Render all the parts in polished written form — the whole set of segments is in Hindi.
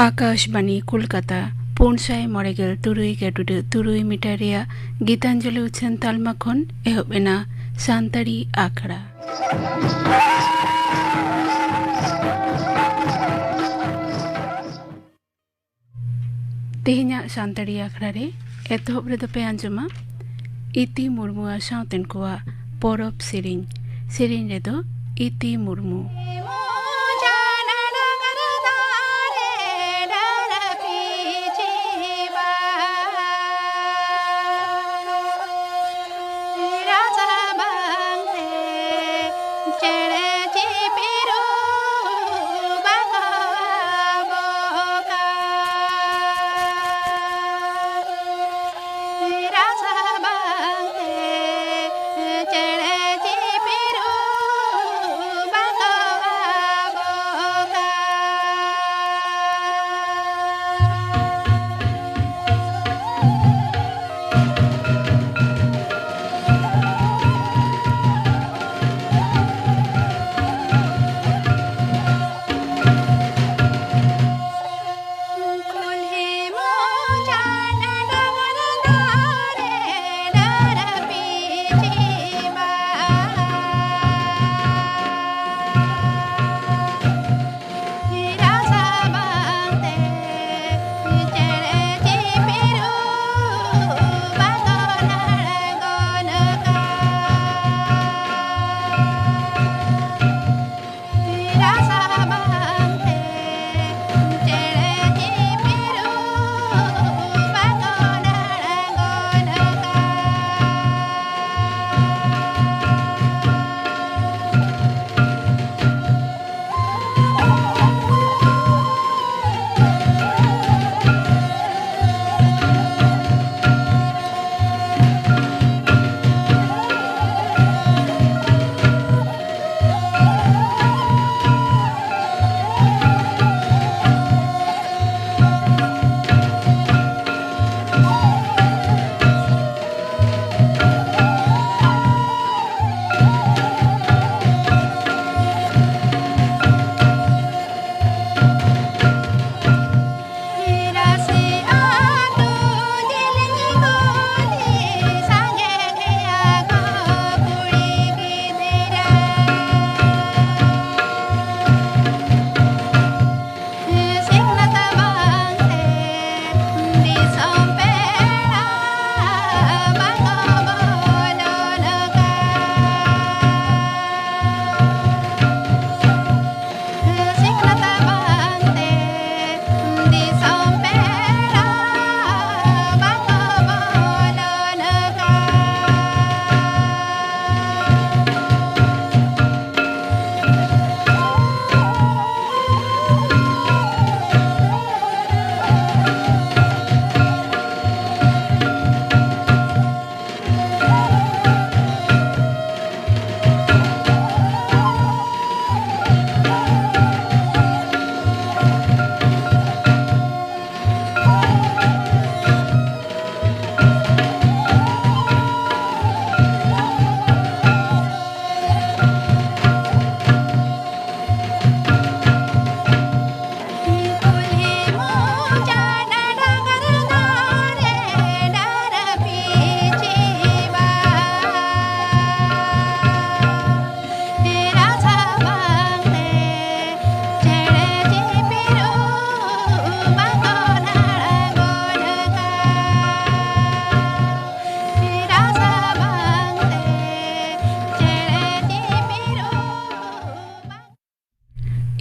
आकाशवाणी कोलकाता पुनसाय मरेगेल तुरुई गेटुडे तुरुई मिटारिया गीतांजलि उछन तालमा खन एहबेना सान्ताड़ी आखड़ा तेहना सान्ताड़ी आखड़ा रे एतहब रे दपे आंजमा इति मुर्मुआ सावतेन कोआ परब सेरिन रे दो इति मुर्मू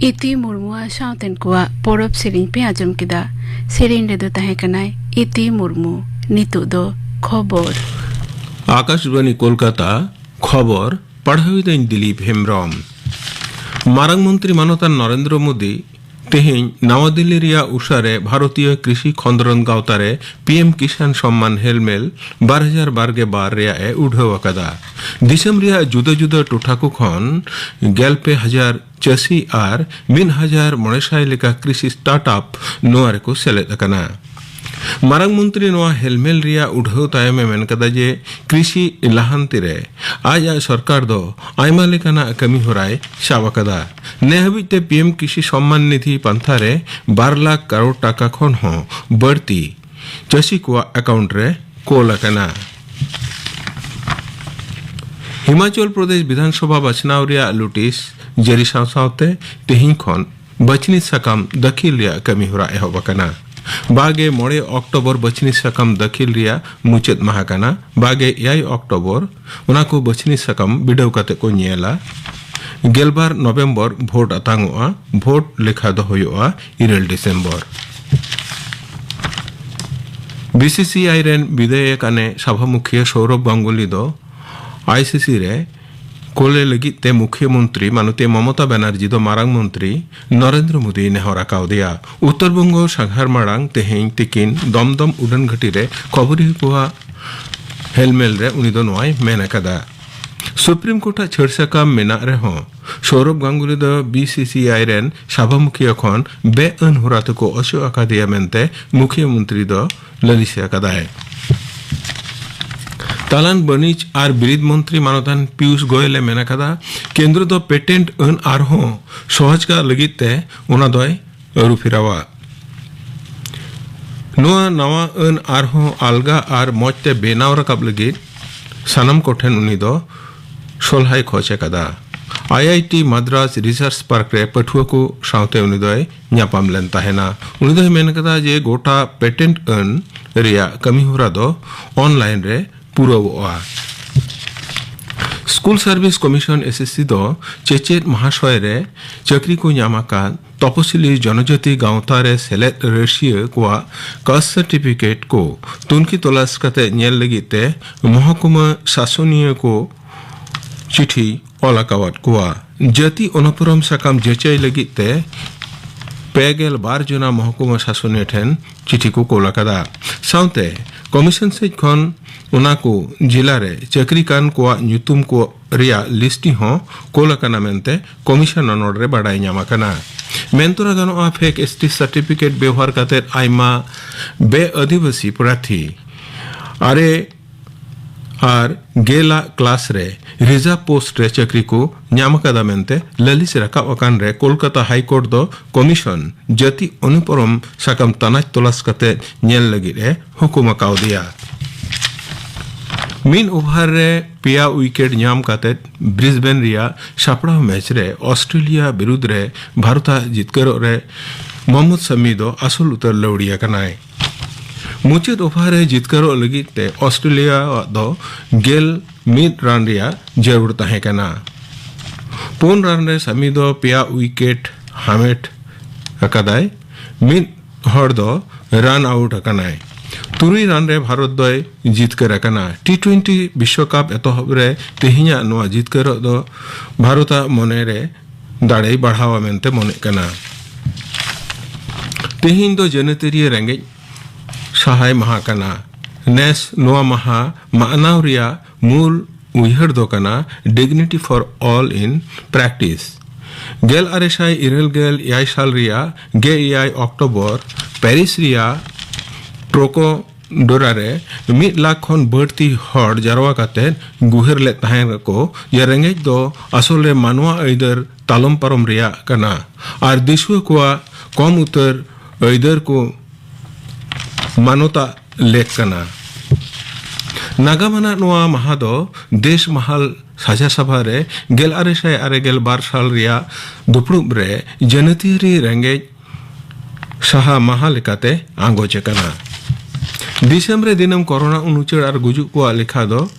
इति मुर्मुआ सावतेन कोआ परब सेरिन पे आजम केदा सेरिन रे दो ताहे कनाय इति मुर्मू नितु दो खबर आकाशवाणी कोलकाता खबर पढ़ाई दिन दिलीप हेम्ब्रम मारांग मंत्री मानता नरेंद्र मोदी तेहें नवा दिल्ली रिया उषारे भारतीय कृषि खंदरन गावतारे पीएम किसान सम्मान हेलमेल 2012 रिया ए उठाव अकादा दिसम रिया जुदा जुदा टोठा को खन 11,000 चासी और 1,900 लेका कृषि स्टार्टअप नोआरे को सेलेद अकना मारंग मंत्री नोआ हेलमेल रिया उठाव तायमे मेन कदा जे कृषि लाहांति रे आज सरकार दो आयमा लेकाना कमी होराय साबा कदा ने हबिते पीएम कृषि सम्मान निधि पंथा रे 12 लाख करोड़ टाका खन हो बढ़ती चाषी को अकाउंट रे कोल कना। हिमाचल प्रदेश विधानसभा बचनाव रिया लुटिस जरी सावते तेहिं खन बचनी सकम दखिल रिया कमी होरा एहब कना। बागे मोड़े अक्टोबर बचनी सकम दखिल रिया मुचेद माहा कना। बागे 8 अक्टोबर उना को बचनी सकम बिडव कते को नेला। गेलबार नवेम्बर भोट अतांगोआ भोट लेखा दो होयोआ 2 डिसेम्बर। बीसीसीआई रेन विधेयक अने सभामुखी सौरभ गांगुली दो आईसीसी रे कोले लगी ते मुख्यमंत्री मानते ममता बनर्जी दो मारंग मंत्री नरेंद्र मोदी ने हरा काउदिया। उत्तर बंगो सांघार मारंग तेहें तिकिन दमदम उड़न घटी रे खबरी कुआ हेलमेल रे उनी दो नोय मेन कदा। सुप्रीम कोर्ट छड़सका मेना रे हो सौरभ गांगुली दो बीसीसीआई रेन सभामुखी खन बेअन होरात को असो अकादिया मेनते मुख्यमंत्री दो ललिसिया कदाय। तालान बनिज और बिरिद मंत्री मानतान पीयूष गोयले मेना कदा केंद्र दो पेटेंट अन आर हो सहज का लगिते उना दोय रुफिरावा। नोआ नवा अन आर हो अलगा और मजते बेनाव रकाब लगित सनम कोठेन उनी दो सोलहाय खोचे कदा। आईआईटी मद्रास रिसर्च पार्क रे पठुआ को सावते उनी दोय न्यापाम लेन ताहेना। उनी दोय मेन कदा जे गोटा पेटेंट अन रिया कमी होरा दो ऑनलाइन रे पूरा। स्कूल सर्विस कमीशन एसएससी दो चेचेत महाशय रे चक्री को न्यामाका तपसिली जनजाति गांवता रे सेलेक्ट रेशियो को कास्ट सर्टिफिकेट को तुनकी तलाश कते नेल लगिते महकुमा शासनीय को चिठी ओलाकावत को जाति अनुपुरम सकाम जेचाई लगिते पेगेल 12 जना महकुमा शासनीय ठेन चिठी को कोलाकादा। साउते कमीशन से खन उना को जिला रे चक्री कान को न्यूतुम को रिया लिस्टी हो कोलाकाना मेनते कमीशन नोड रे बाडाई न्यामा कना। मेंतोरा गनो आ फेक एसटी सर्टिफिकेट व्यवहार करते आइमा बे आदिवासी प्रार्थी आरे आर गेला क्लास रे रिजर्व पोस्ट रे चक्री को न्यामकदा मेनते ललिस रका वकान रे कोलकाता हाई कोर्ट दो कमीशन जाति अनुपरम सकम तनाज तलाश कते नेल लगी रे हुकुम काउदिया। मीन ओभार रे पिया विकेट न्याम कते ब्रिस्बेन रिया सापड़ा मैच रे ऑस्ट्रेलिया विरुद्ध रे भारत जितकर रे मोहम्मद शमी दो असल उतर लौड़िया कनाय। मुचाद ओभार रे जितकर लगी ते ऑस्ट्रेलिया दो गेल मिड रन रिया जरूर ताहे कना। 4 रन रे शमी दो पिया विकेट हामेट अकादाय मिड हर दो रन आउट अकनाय। 3 रन रे भारत दो जितकर अकना। T20 विश्व कप एतहब रे तेहिया नोआ जितकर दो भारत मने रे दाड़े बढ़ावा मेनते मने कना। तेहिन दो जनतेरिय रेंगे सहाय महा कना। नेस नोआ महा मानाव रिया मूल उइहर दो कना dignity for all in practice. गेल आरेसाई इरेल गेल याई साल रिया गे याई अक्टोबर पेरिस रिया ट्रोको डोरा रे 1 लाख खन बढ़ती हड़ जारवा काते गुहेर ले ताहेन को या रेंगेज दो असले मानवा ऐदर तालम परम रिया कना और दिशु को कम उतर ऐदर को मानवता लेख कना। नागामाना नोआ महादो देश महल साझा सभा रे गेल आरेसाय आरे गेल 12 साल रिया दुपड़ुब रे जनतीरी रेंगेज सहा महालेकाते आंगोचे कना। दिसंबर दिनम कोरोना उनुचर और गुजु को लेखा दो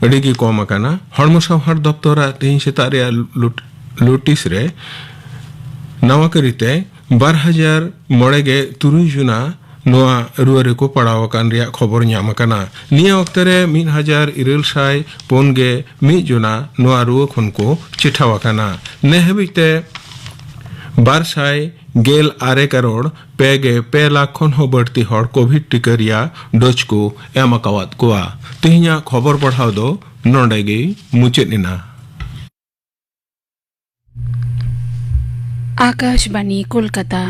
अड़ीगी कम कना। हड़मो संहार दप्तर तेहिं सेता रे लुटिस रे नवा करिते 12,903 जुना नोआ रुआरे को पड़ाव कान रिया खबर न्याम कना। निया वक्त रे 1,941 जुना नोआ रुआ खन को चिठावा कना। ने हबिते 12 करोड़ पेगे 2 लाख खन हो बढ़ती हड़ कोविड टीका रिया डोज को एमकावत कोआ। तेहिया खबर पढ़ाव दो नोडेगी मुचेनिना। आकाशवाणी कोलकाता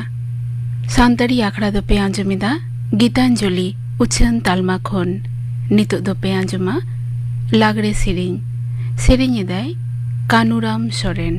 सान्ताड़ी आखड़ा दो पे आंजमिदा गीतांजलि उछान तालमा खन नितो दो पे आंजमा लागड़े सेरिñ एदाय कानुराम सोरेन।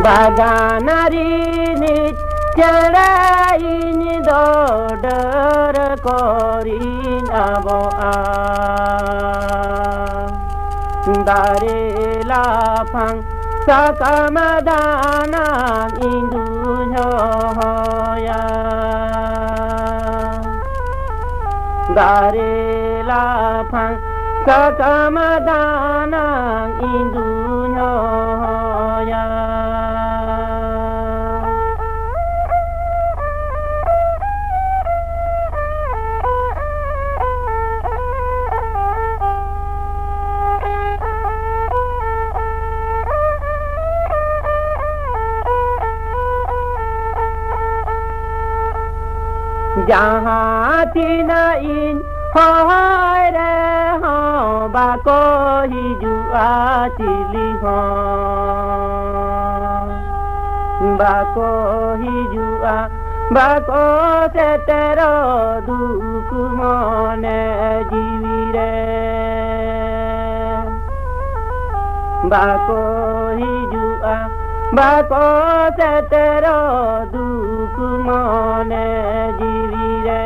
बागानारी निचराइन दोडर करिन अब दारे लाफां साकामादाना इंदुनया दारे लाफां साकामादाना इंदुनया जहाँ तीनाइन हरे हाँ बाको ही जुआ चिली हाँ बाको ही जुआ बाको से तेरो दुख मने जीवी रे बाको ही जुआ बाको से तेरो दुख मने जीवी रे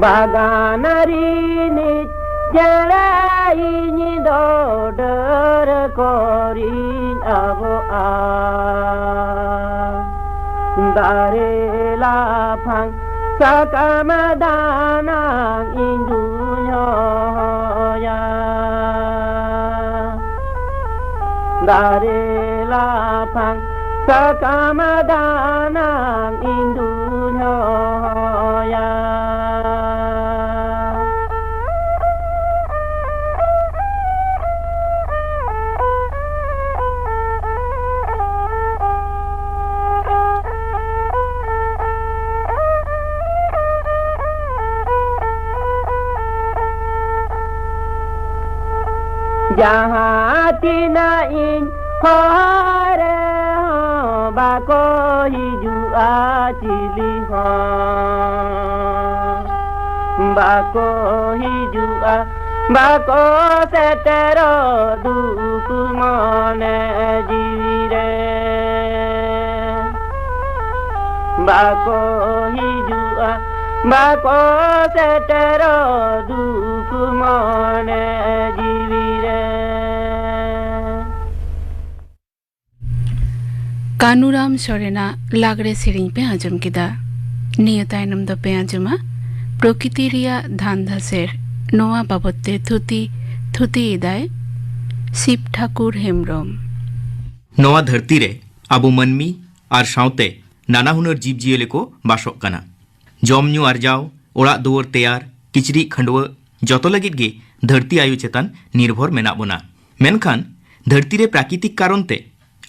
बागानारी निचराइन दोडर करिन अब दारे लाफां साकामादाना इंदुनया दारे लाफां साकामादाना इंदुनया जहाँ तीनाइन हरे हाँ बाको ही जुआ चिली हाँ बाको ही जुआ बाको से तेरो दुख मने जीवी रे बाको ही जुआ बाको से तेरो दुख मने जीवी रे कानुराम सोरेना लागड़े सेरिñ पे आंजम किदा नियो तायनम दो पे आंजमा प्रकृति रिया धान धासेर नोआ बाबते थुती इदाय शिव ठाकुर हेमब्रम। नोआ धरती रे आबो मानमी आर सावते नाना हुनर जीव जियले को बासोग काना जम न्यू आरजाव ओड़ा दुआर तैयार किचरी खंडवा जतो लगित गे धरती आयु चेतान निर्भर मेना बोना मेनखान धरती रे प्राकृतिक कारण ते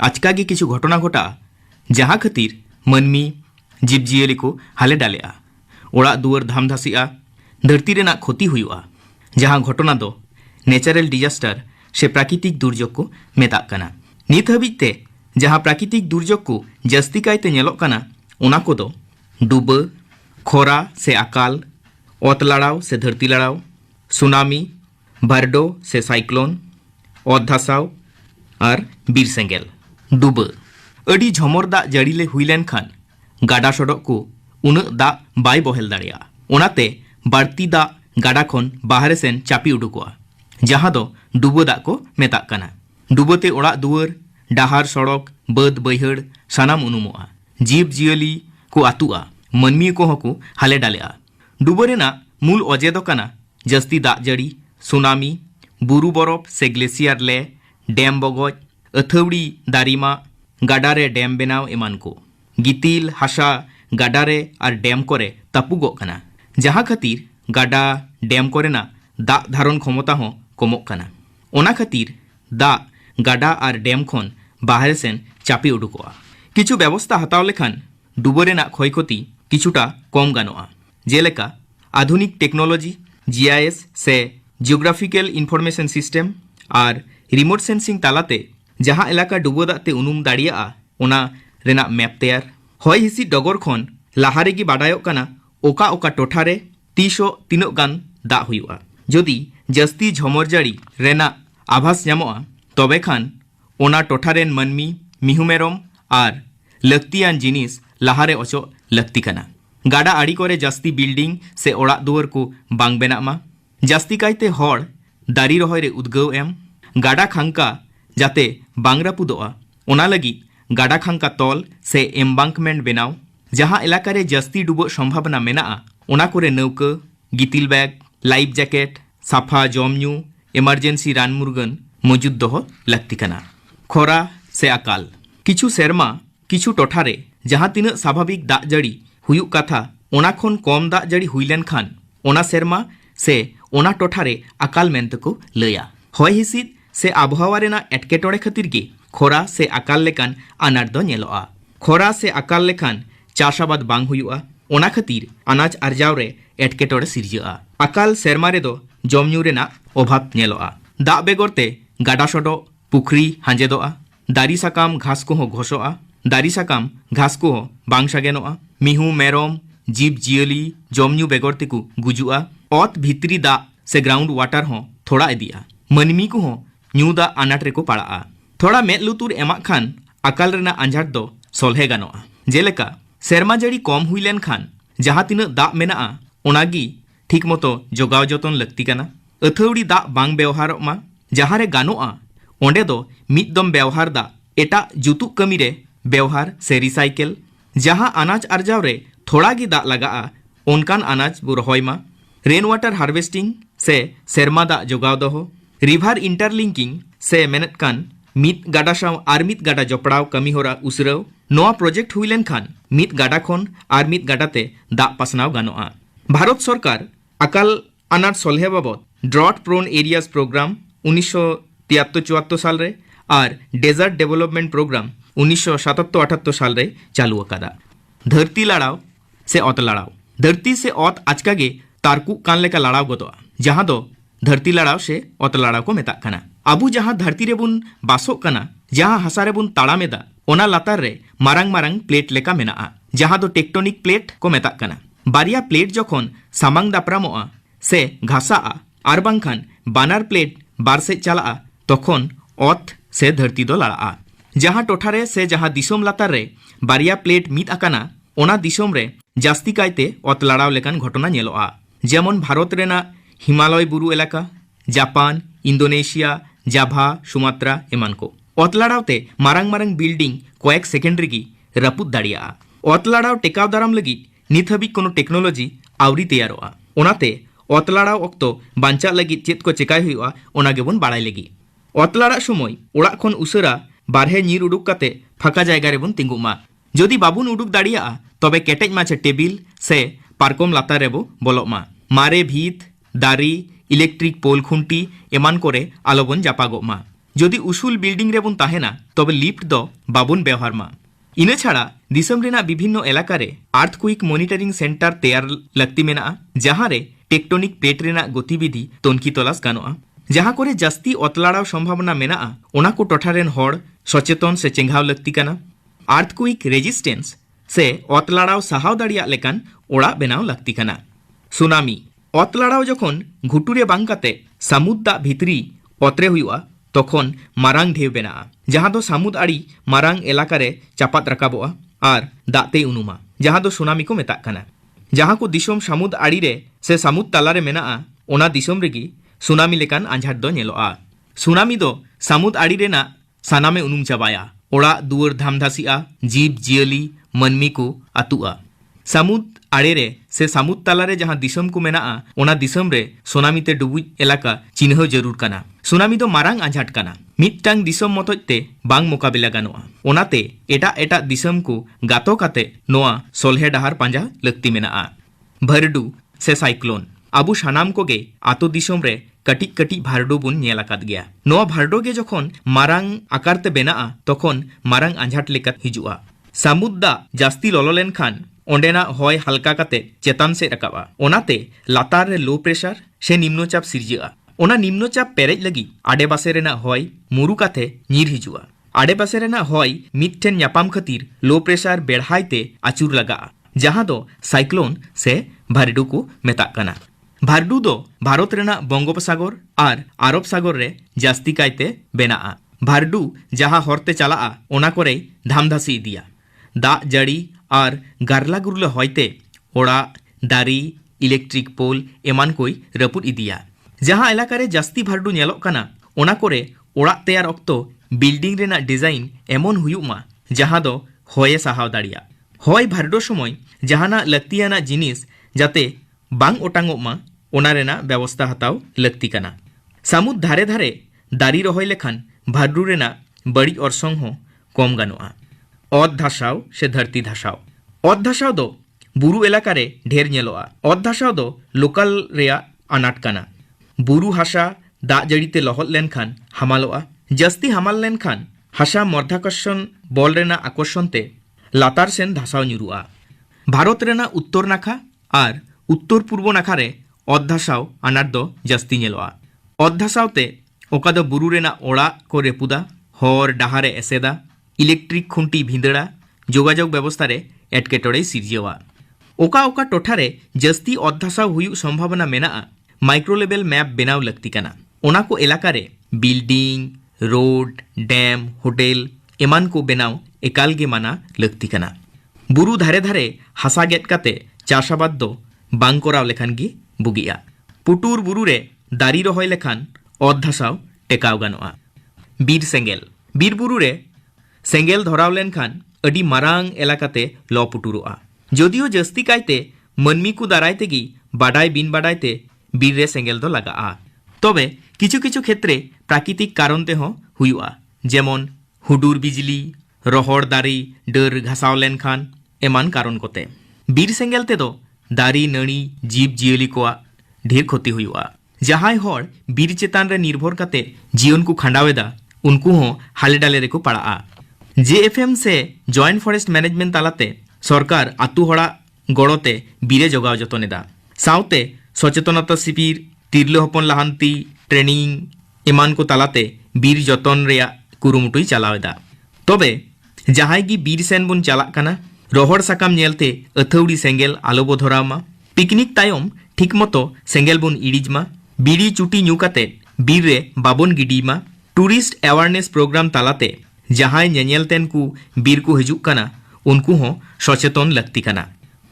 आचका गे किछु घटना घटा जहाँ खातिर मानमी जीव जियले को हाले डालेआ ओड़ा दुआर धाम धासिआ धरती रेना क्षति हुआ जहाँ घटना दो नेचारेल डिजास्टर से प्राकृतिक दुर्योग को मेताग काना नित हाबिते जहाँ प्राकृतिक दुर्योग को जस्ती कायते नेलोग काना ओना कोदो डुबा खरा से अकाल ओत लड़ाव से धरती लड़ाव सुनामी बारडो से साइक्लोन ओत धासाव और बीर सेंगेल डुबा अड़ी झमर दा जड़ीले हुई लेन खान गाडा सड़क को उना दा बाय बहेल दाड़िया ओनाते बाड़ती दा गाडा खन बाहरे सेन चापी उडुकोआ जहाँ दो डुबो दा को मेताग काना डुबोते ओड़ा दुआर डाहार सड़क बाद बैहड़ सानाम उनुमोगा जीव जियली को आतुआ मानमी को हको हाले डालेआ डुबो रेना मूल अजे दो काना जस्ती दाग जड़ी सुनामी बुरु बरफ से ग्लेसियर ले डैम बगज अथौड़ी दारिमा गाडारे डैम बेनाव एमान को गितिल हासा गाडारे और डैम करे तापुगोग काना जहाँ खातिर गाडा डैम कोरेना दाग धारण क्षमता हो कमोग काना ओना खातिर दाग गाडा और डैम खन बाहर सेन चापे उडुकोआ किछु व्यवस्था हताव लेखान डुबो रेना क्षय क्षति किछुटा कम गानोआ जेलेका आधुनिक टेक्नोलॉजी जीआईएस से जियोग्राफिकल इनफरमेशन सिस्टम और रिमोट सेंसिंग तालाते जहाँ इलाका डुबो दाते उनुम दाड़ियाआ ओना रेना मैप तैयार हय हिसी डगर खन लाहारेगी बाडायोग काना ओका ओका टोठारे तीसो तीनों गान दाग हुयुआ जदि जस्ती झमर जाड़ी रेना आभास ᱧᱟᱢᱚᱜᱼᱟ तबे खान ओना टोठारेन मानमी मिहु मेरम और लक्तियान जिनिस लाहारे अचो लक्ति काना गाडा आड़ी करे जास्ती बिल्डिंग से ओड़ा दुआर को बांग बेनामा जास्ती कायते हड़ दारी रहोय रे उद्गव एम गाडा खांका जाते बांग रापुदोआ ओना लगी गाडा खांका तल से एम्बांकमेंट बेनाव जहाँ इलाका रे जास्ती डुबो संभावना मेनाआ ओना कोरे नौका गितिल बैग लाइफ जैकेट साफा जमन्यू इमारजेंसी रान मुरगन मौजूद दोहो लक्ति काना खरा से अकाल किछु सेरमा किछु टोठारे जहाँ तीना स्वाभाविक दाग जड़ी हुयुक कथा ओना खन कम दाग जड़ी हुई लेन खान ओना सेरमा से ओना टोठारे अकाल मेनते को लैया हय हिसिद से आबहावा रेना एटकेटोड़े खातिर गे खरा से अकाल लेकान अनाट दो नेलोआ खरा से अकाल लेखान चाष आबाद बांग हुयुआ ओना खातिर अनाज आरजाव रे एटकेटोड़े सिरजाआ अकाल सेरमा रे दो जमन्यू रेना अभाव नेलोआ दाग बेगरते गाडा सडो पुखरी हांजेदोआ दारी साकाम घास को घोषोआ दारी साकाम घास को बांग सागेनोआ मिहु मेरम जीव जियली जमन्यू बेगरते को गुजुआ अत भितरी दाग से ग्राउंड वाटर हो थोड़ा इदिया मानमी को न्यू दाग अनाट रेको पड़ाआ थोड़ा मेद लुतुर एमा खान अकाल रेना अंझाट दो सोलहे गानोआ जेलेका सेरमा जड़ी कम हुई लेन खान जहाँ तीना दाग मेनाआ ओनागी ठीक मतो जोगाव जतन लक्ति काना अथौड़ी दाग बांग व्यवहारोग मा जहाँ रे गानोआ ओंडे दो मिददम व्यवहार दा एटा जुतुक कमी रे व्यवहार से रिसाइकल जहाँ अनाज आरजाव रे थोड़ा गी दाग लगाआ ओनकान अनाज बो रहोय मा रेन वाटर हार्वेस्टिंग से सेरमा दाग जोगाव दोहो रिभार इंटरलिंकिंग से मेनत कान मिद गाडा साव आर मिद गाडा जपड़ाव कमी होरा उसराव नोआ प्रोजेक्ट हुई लेन खान मिद गाडा खन आर मिद गाडाते दाग पासनाव गानोआ भारत सरकार अकाल अनाट सोलहे बाबद ड्रॉट प्रोन एरियाज प्रोग्राम 1973-74 साल रे और डेजर्ट डेवलपमेंट प्रोग्राम 1977-78 साल रे चालू अकादा धरती लड़ाव से अत लड़ाव धरती से अत आचकागे तारकु कान लेका लड़ाव गोदोआ जहाँ दो धरती लड़ाव से अत लड़ाव को मेता काना आबू जहाँ धरती रे बुन बासोग काना जहाँ हसा रे बुन ताड़ामेदा ओना लातार रे मारांग मारांग प्लेट लेका मेनाआ जहाँ दो टेक्टोनिक प्लेट को मेता काना बारिया प्लेट जखन सामांग दापरामोआ से घासाआ आर बांखान बानार प्लेट बार से चला तखन अत से धरती दो लड़ाआ जहाँ टोठारे से जहाँ दिसोम लातार रे बारिया प्लेट मिद आकाना ओना दिसोम रे जास्ती कायते अत लड़ाव लेकान घटना नेलोआ जेमन भारत रेना हिमालय बुरु एलाका जापान इंडोनेशिया जाभा सुमात्रा एमान को अत लड़ावते मारांग मारांग बिल्डिंग कयेक सेकेंड रेगी रापुद दाड़िया अत लड़ाव टेकाव दाराम लगी नित हाबी कोनो टेक्नोलॉजी आवरी तैयारोआ ओनाते अत लड़ाव अक्तो बांचा लगी चेत को चेकाय हुआ ओना गेबन बाड़ाय लगी अत लड़ा समय ओड़ा खन उसरा बारहे नीर उडुक काते फाका जायगा रेबन तिंगुमा जदि बाबुन उडुक दाड़िया तबे केटेज माछे टेबिल से पारकम लातार रेबो बोलोमा मारे भीत दारी इलेक्ट्रिक पोल खुंटी एमान करे आलोबन जापागोमा जदि उसूल बिल्डिंग रेबन ताहेना तबे लिफ्ट दो बाबुन व्यवहार मा इना छाड़ा दिसम रेना विभिन्न एलाका रे आर्थक्विक मॉनिटरिंग सेंटर तैयार लक्ति मेना जहाँ रे टेक्टोनिक प्लेट रेना गतिविधि तोनकी तलाश गानोआ जहाँ करे जास्ती अतलाड़ाव संभावना मेना ओना को टोठारेन हड़ सचेतन से चेंघाव लक्ति काना आर्थक्विक रेजिस्टेंस से अतलाड़ाव साहाव दाड़िया लेकान ओड़ा बेनाव लक्ति काना सुनामी अतलाड़ाव जखन घुटुरे बांग काते सामुद दाग भितरी अतरे हुआ तखन मारांग ढेव बेना जहाँ दो सामुद आड़ी मारांग एलाका रे चापात रकाबोआ और दाते उनुमा जहाँ दो सुनामी को मेता काना जहाँ को दिसोम सामुद आड़ी रे से सामुद तालारे मेना ओना दिसोम रेगी सुनामी लेकान आंझाट दो नेलोआ सुनामी दो सामुद आड़ी रेना सानामे उनुम चाबाया ओड़ा दुआर धामधासीआ जीव जियली मनमी को आतुआ सामुद आड़े रे से सामुद तालारे जहां दिसम को मेनाआ ओना दिसम रे सुनामी ते डुबुज एलाका चिन्ह जरूर काना सुनामी दो मारांग आझाट काना मिदटांग दिसम मतते बांग मोकाबिला गानोआ ओनाते एटा एटा दिसम को गातो काते नोआ सोलहे डहार पांजा लक्ति मेनाआ भरडू से साइक्लोन आबू सानाम कोगे आतो दिसम रे कटिक कटिक भारडो बुन नेल आकाद गया नोआ भारडो गे जखन मारांग आकारते बेनाआ तखन मारांग आझाट लेका हिजुआ सामुद दा जास्ती ललो लेन खान ओंडेना हॉय हल्का काते चेतान से रकाबा ओनाते लातार रे लो प्रेशर से निम्नचाप सिरजिआ ओना निम्नचाप पेरेज लगी आडेपासे रेना हॉय मुरु काते नीर हिजुआ आडेपासे रेना हॉय मिदठेन न्यापाम खातिर लो प्रेशर बेढ़ाइते आचुर लगा जहां दो साइक्लोन से भारडू को मेता कना भारडू दो भारत रेना बंगोपसागर और आरब सागर रे जास्ती कायते बेनाआ भारडू जहां हरते चलाआ ओना करे धामधासी इदिया दा जड़ी और गारला गुरला होयते ओड़ा दारी इलेक्ट्रिक पोल एमान कोई रपुद इदिया जहां इलाकारे जास्ती भारडू नेलोक काना ओना करे ओड़ा तैयार अक्तो बिल्डिंग रेना डिजाइन एमन हुयुमा जहां दो होये साहाव दाड़िया होय भारडो समय जहाना लक्तियाना जिनिस जाते बांग ओटांगोमा ओना रेना व्यवस्था हताव लक्ति काना सामुद धारे धारे दारी रहोय लेखान भारडू रेना बड़ी अरसंग हो कम गानोआ अत धासाव से धरती धासाव अत धासाव दो बुरु एलाकारे ढेर नेलोआ अत धासाव दो लोकल रेया आनाट काना बुरु हासा दा जड़ीते लहत लेनखान हामालोआ जस्ती हामाल लेनखान हासा मध्याकर्षण बल रेना आकर्षणते लातार सेन धासाव ᱧᱩᱨᱩᱜᱼᱟ भारत रेना उत्तर नाखा और उत्तर पूर्व नाखा रे अत धासाव आनाट दो जस्ती नेलोआ अत धासावते ओका दो बुरु रेना ओड़ा को रेपुदा हर डाहारे एसेदा इलेक्ट्रिक खुंटी भिंदड़ा जोगाजोग व्यवस्था रे एटकेटोड़े सिरजिवा ओका ओका टोठारे जस्ती अध्यासाव हुयु संभावना मेनाआ माइक्रो लेवल मैप बेनाव लक्ति काना ओना को एलाका रे बिल्डिंग रोड डैम होटेल एमान को बेनाव एकाल गे माना लक्ति काना बुरु धारे धारे हासा गेट काते चाषाबाद दो बांग कराव लेखान गी बुगिया पुटुर बुरु रे दारी रहोय लेखान अध्यासाव टेकाव गानोआ बीर सेंगेल बीर बुरु रे सेंगेल धराव लेनखान अडी मारांग एलाकाते लो पुटुरुआ जदियो जस्ती कायते मनमी को दाराय तेगी बाडाय बिन बाडायते बीर रे सेंगेल दो लगाआ तबे किछु किछु क्षेत्रे प्राकृतिक कारण ते हो हुयुआ जेमन हुडुर बिजली रोहड़ दारी डर घासाव लेनखान एमान कारण कोते बीर सेंगेल ते दो दारी नड़ी जीव जियली कोआ ढेर क्षति हुयुआ जहाय हर बीर चेतान रे निर्भर काते जीवन को खांडावेदा उनको हो हाले डाले रे को पड़ाआ जेएफएम से जॉइंट फॉरेस्ट मैनेजमेंट तालाते सरकार आतु हड़ा गड़ोते बीरे जोगाव जतनेदा साउते सचेतनता शिविर तिरले हपन लाहांती ट्रेनिंग एमान को तालाते बीर जतन रेया कुरुमुटुई चलावेदा तबे जहाय गी बीर सेन बुन चालाक काना रोहड़ साकाम नेलते अथौड़ी सेंगेल आलोबो धरावमा पिकनिक तायम ठीक मतो सेंगेल बुन इडिजमा बीड़ी चुटी ᱧᱩ काते बीर रे बाबन गिडीमा टूरिस्ट अवेयरनेस प्रोग्राम तालाते जहां नेनेलतेन को बीर को हिजुक काना उनको हो सचेतन लक्ति काना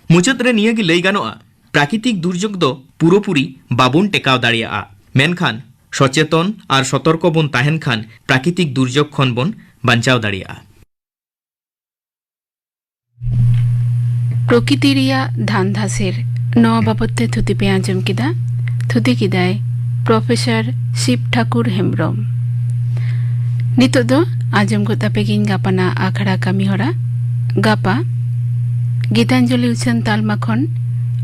मुचाद रे निया गी लई गानोआ प्राकृतिक दुर्योग दो पूरोपुरी बाबुन टेकाव दाड़ियाआ मेनखान सचेतन और सतर्क बन ताहेन खान प्राकृतिक दुर्योग खन बन बांचाव दाड़ियाआ प्रकृति रिया धान धासेर नवा बाबते थुति पे आंजम किदा थुति किदाय प्रोफेसर शिव ठाकुर हेम्ब्रम नितो दो आजम को तापेगिन गापाना आखड़ा कामी हरा गापा गीतांजलि उछन तालमा खन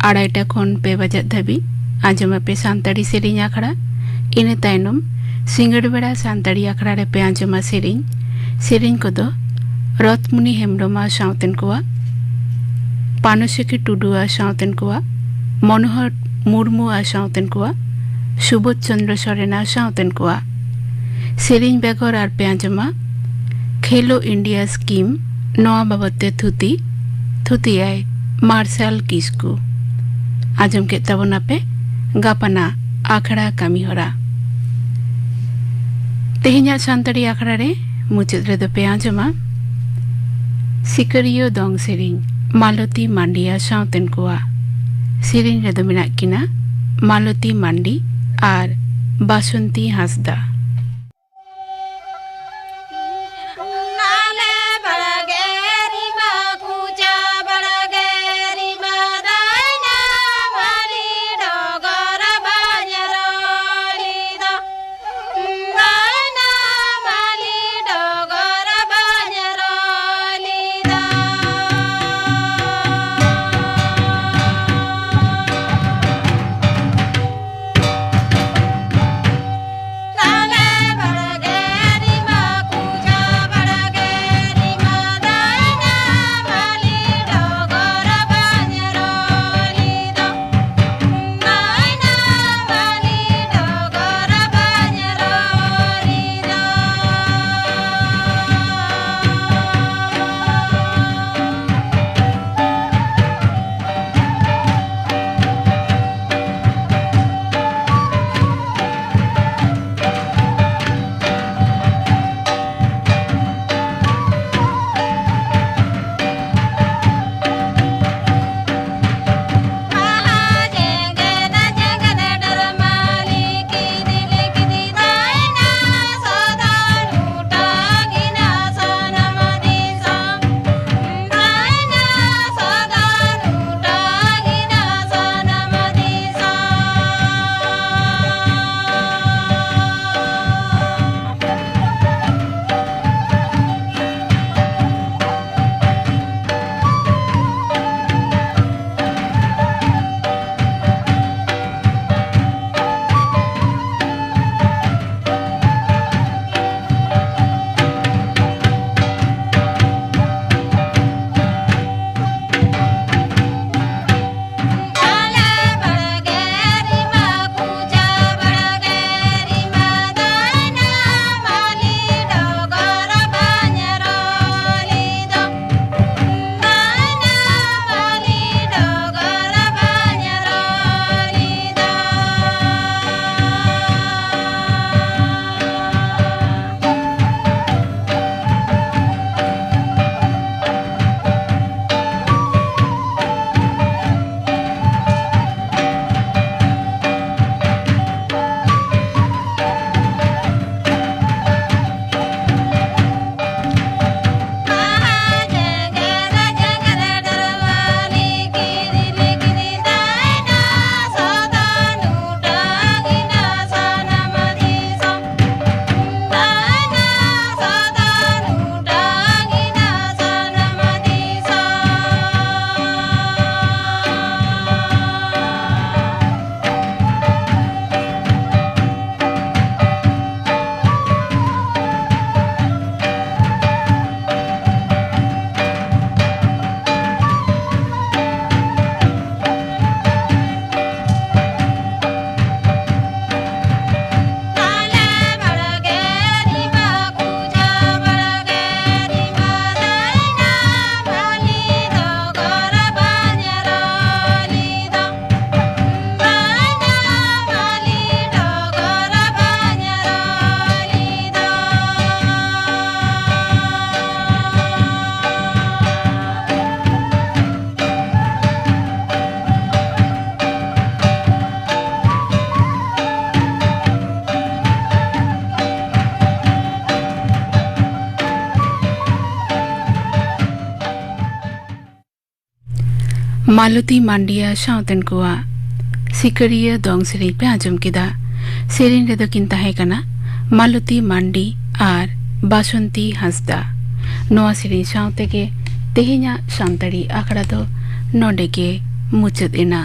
आड़ाईटा खन 2 बजे धाबी आजम पे सानताड़ी सेरिंग आखड़ा इने तायनम सिंगड़ बेड़ा सानताड़ी आखड़ा रे पे आजमा सेरिंग को दो रथमुनि हेम्ब्रमा सावतेन कोआ पानुसेकी टुडुआ सावतेन कोआ मनोहर मुर्मु सावतेन कोआ सुबोध चंद्र सोरेना सावतेन कोआ सेरिंग बेगर और पे आजमा खेलो इंडिया स्कीम नवा बाबते थुती आय मार्शल किस्कू आजम के तबना पे गापाना आखड़ा कामी हरा तेहिया सानताड़ी आखड़ा रे मुचाद रे दो पे आजमा सिकरियो दोंग सेरिंग मालती मांडिया सावतेन कोआ सेरिंग रे दो मेना किना मालती मांडी और बासंती हांसदा मालती मांडिया साउतन कुआ सिकरिया दोंग सेरें पे आजम किदा सेरें रेदो किन ताहे कना मालती मांडी आर बासंती हंसदा नोआ सेरें साउते के तेहेन्या सान्ताड़ी आखड़ा दो नोंडे के मुचद एना